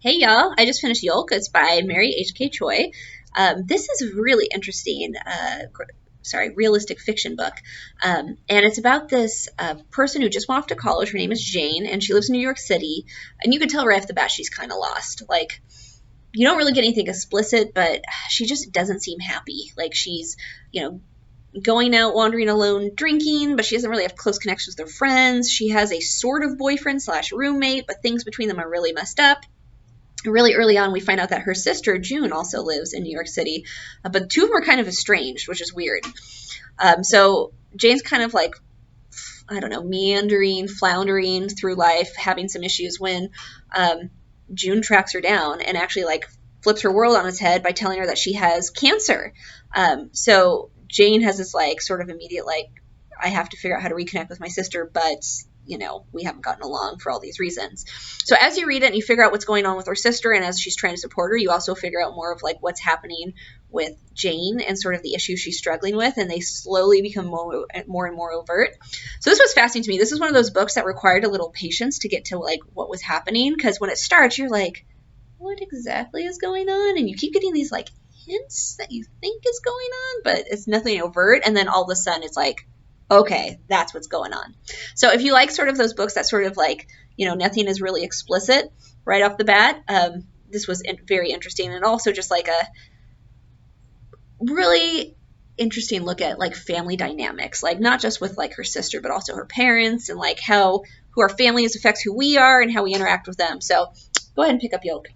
Hey y'all, I just finished Yolk. It's by Mary H.K. Choi. This is a really interesting, realistic fiction book. And it's about this person who just went off to college. Her name is Jane, and she lives in New York City. And you can tell right off the bat she's kind of lost. Like, you don't really get anything explicit, but she just doesn't seem happy. Like, she's, you know, going out wandering alone drinking, but she doesn't really have close connections with her friends. She has a sort of boyfriend slash roommate, but things between them are really messed up. Really early on, we find out that her sister, June, also lives in New York City, but the two of them are kind of estranged, which is weird. So Jane's kind of like, I don't know, meandering, floundering through life, having some issues when June tracks her down and actually like flips her world on its head by telling her that she has cancer. So Jane has this like sort of immediate like, I have to figure out how to reconnect with my sister, but we haven't gotten along for all these reasons. So as you read it and you figure out what's going on with her sister, and as she's trying to support her, you also figure out more of like what's happening with Jane and sort of the issues she's struggling with, and they slowly become more and more overt. So this was fascinating to me. This is one of those books that required a little patience to get to like what was happening, because when it starts, you're like, what exactly is going on? And you keep getting these like hints that you think is going on, but it's nothing overt, and then all of a sudden it's like, okay, that's what's going on. So if you like sort of those books that sort of like, nothing is really explicit right off the bat, this was very interesting, and also just like a really interesting look at like family dynamics, like not just with like her sister, but also her parents, and like who our family is affects who we are and how we interact with them. So go ahead and pick up Yolk.